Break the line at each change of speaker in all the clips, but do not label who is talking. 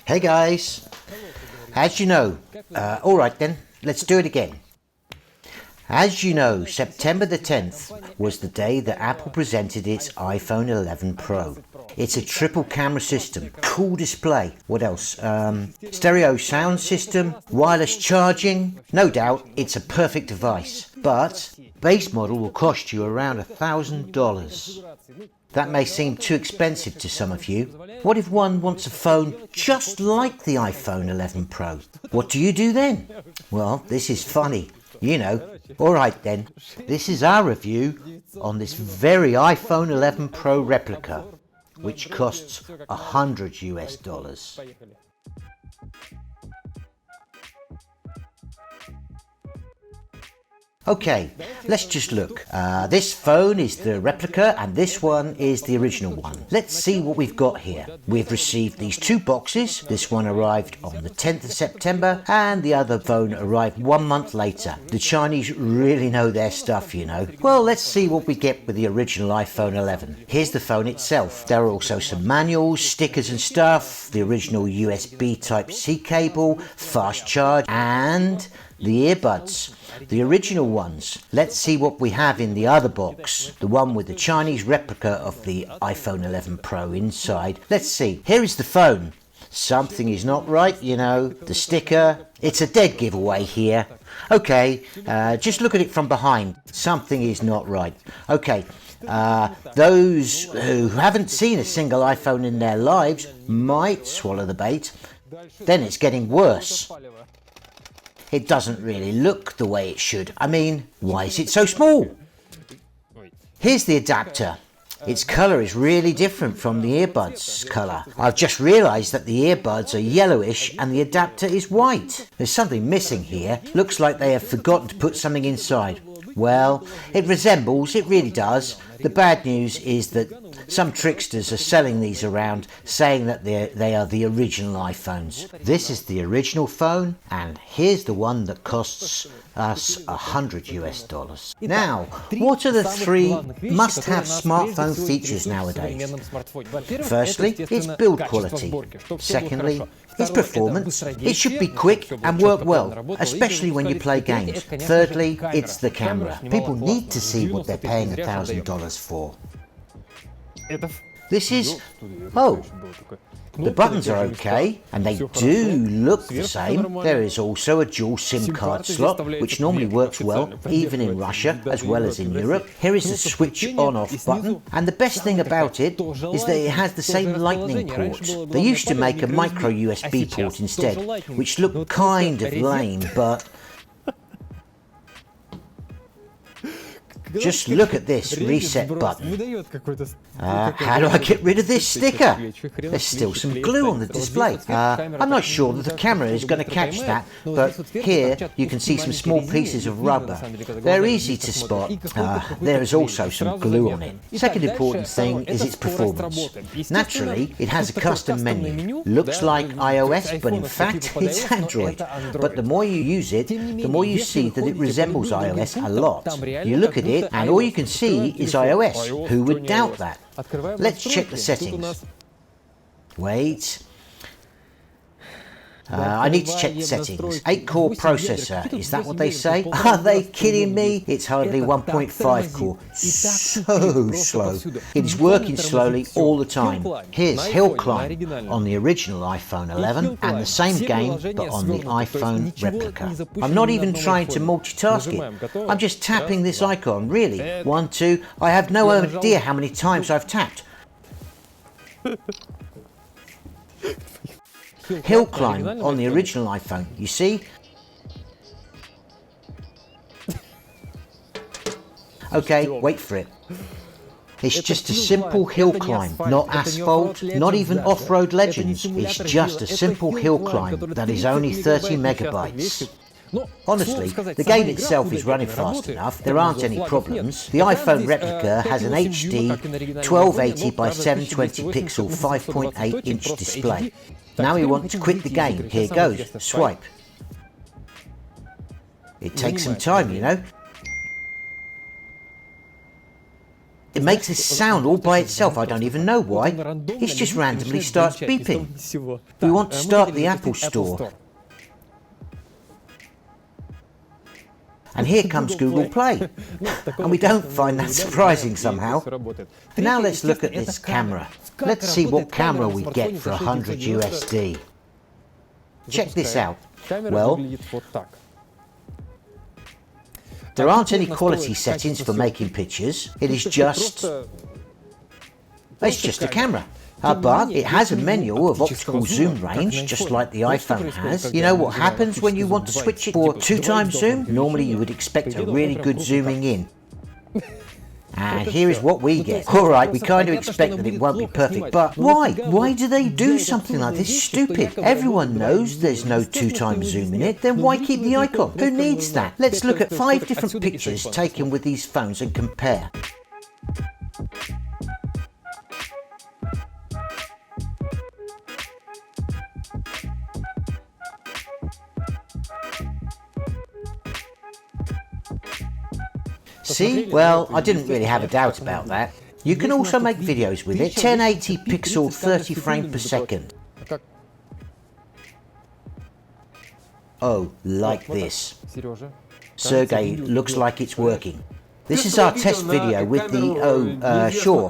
Hey guys, as you know, alright then, let's do it again. As you know, September the 10th was the day that Apple presented its iPhone 11 Pro. It's a triple camera system, cool display, what else, stereo sound system, wireless charging. No doubt it's a perfect device, but base model will cost you around $1,000. That may seem too expensive to some of you. What if one wants a phone just like the iPhone 11 Pro? What do you do then? Well, this is funny. You know. Alright then, this is our review on this very iPhone 11 Pro replica, which costs $100 US. Okay, let's just look. This phone is the replica and this one is the original one. Let's see what we've got here. We've received these two boxes. This one arrived on the 10th of September and the other phone arrived 1 month later. The Chinese really know their stuff, you know. Well, let's see what we get with the original iPhone 11. Here's the phone itself. There are also some manuals, stickers and stuff, the original USB Type-C cable, fast charge and the earbuds. The original ones. Let's see what we have in the other box. The one with the Chinese replica of the iPhone 11 Pro inside. Let's see. Here is the phone. Something is not right, you know. The sticker. It's a dead giveaway here. Okay, just look at it from behind. Something is not right. Okay, those who haven't seen a single iPhone in their lives might swallow the bait. Then it's getting worse. It doesn't really look the way it should. I mean, why is it so small? Here's the adapter. Its colour is really different from the earbuds colour. I've just realised that the earbuds are yellowish and the adapter is white. There's something missing here. Looks like they have forgotten to put something inside. Well, it resembles, it really does. The bad news is that some tricksters are selling these around saying that they are the original iPhones. This is the original phone and here's the one that costs us $100 US. Now, what are the three must-have smartphone features nowadays? Firstly, its build quality. Secondly, its performance. It should be quick and work well, especially when you play games. Thirdly, it's the camera. People need to see what they're paying $1,000 for. This is... oh, the buttons are okay, and they do look the same. There is also a dual SIM card slot, which normally works well, even in Russia, as well as in Europe. Here is the switch on-off button, and the best thing about it is that it has the same lightning port. They used to make a micro USB port instead, which looked kind of lame, but... just look at this reset button. How do I get rid of this sticker? There's still some glue on the display. I'm not sure that the camera is going to catch that, but here you can see some small pieces of rubber. They're easy to spot. There is also some glue on it. Second important thing is its performance. Naturally, it has a custom menu. Looks like iOS, but in fact it's Android. But the more you use it, the more you see that it resembles iOS a lot. You look at it and all you can see is iOS. Who would doubt that? Let's check the settings. Wait. I need to check the settings. 8-core processor, is that what they say? Are they kidding me? It's hardly 1.5 core. So slow. It is working slowly all the time. Here's Hill Climb on the original iPhone 11 and the same game but on the iPhone replica. I'm not even trying to multitask it. I'm just tapping this icon, really. 1, 2, I have no idea how many times I've tapped. Hill Climb on the original iPhone, you see? Okay, wait for it. It's just a simple hill climb, not asphalt, not even off-road legends. It's just a simple hill climb that is only 30 megabytes. Honestly, the game itself is running fast enough, there aren't any problems. The iPhone replica has an HD 1280 by 720 pixel 5.8 inch display. Now we want to quit the game. Here goes. Swipe. It takes some time, you know. It makes this sound all by itself. I don't even know why. It just randomly starts beeping. We want to start the Apple Store. And here comes Google Play. And we don't find that surprising somehow. Now let's look at this camera. Let's see what camera we get for 100 USD. Check this out. Well, there aren't any quality settings for making pictures. It is just... it's just a camera. But it has a menu of optical zoom range, just like the iPhone has. You know what happens when you want to switch it for 2x zoom? Normally you would expect a really good zooming in. And here is what we get. Alright, we kind of expect that it won't be perfect, but why? Why do they do something like this? Stupid. Everyone knows there's no 2x zoom in it, then why keep the icon? Who needs that? Let's look at 5 different pictures taken with these phones and compare. See? Well, I didn't really have a doubt about that. You can also make videos with it. 1080 pixel 30 frames per second. Oh, like this. Sergey, looks like it's working. This is our test video with the, sure.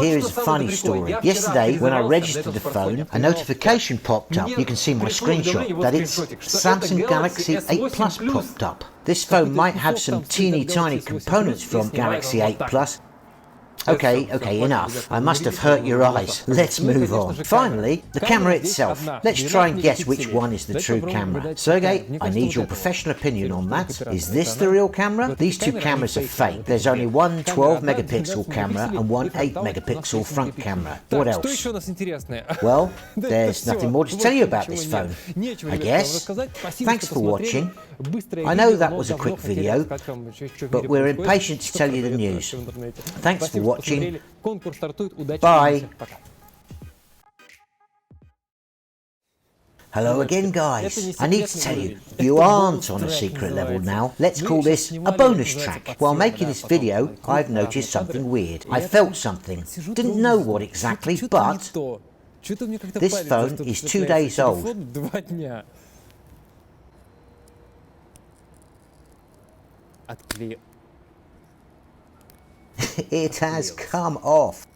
Here is a funny story. Yesterday, when I registered the phone, a notification popped up. You can see my screenshot, that it's Samsung Galaxy 8 Plus popped up. This phone might have some teeny tiny components from Galaxy 8 Plus. Okay, enough. I must have hurt your eyes. Let's move on. Finally, the camera itself. Let's try and guess which one is the true camera. Sergey, I need your professional opinion on that. Is this the real camera? These two cameras are fake. There's only one 12 megapixel camera and one 8 megapixel front camera. What else? Well, there's nothing more to tell you about this phone, I guess. Thanks for watching. I know that was a quick video, but we're impatient to tell you the news. Thanks for watching. Bye. Hello again, guys. I need to tell you, you aren't on a secret level now. Let's call this a bonus track. While making this video, I've noticed something weird. I felt something. Didn't know what exactly, but this phone is 2 days old. It has come off.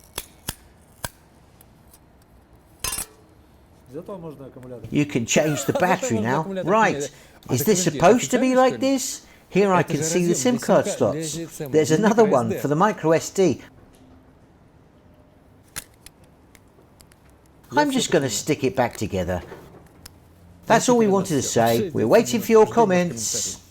You can change the battery now. Right. Is this supposed to be like this? Here I can see the SIM card slots. There's another one for the micro SD. I'm just going to stick it back together. That's all we wanted to say. We're waiting for your comments.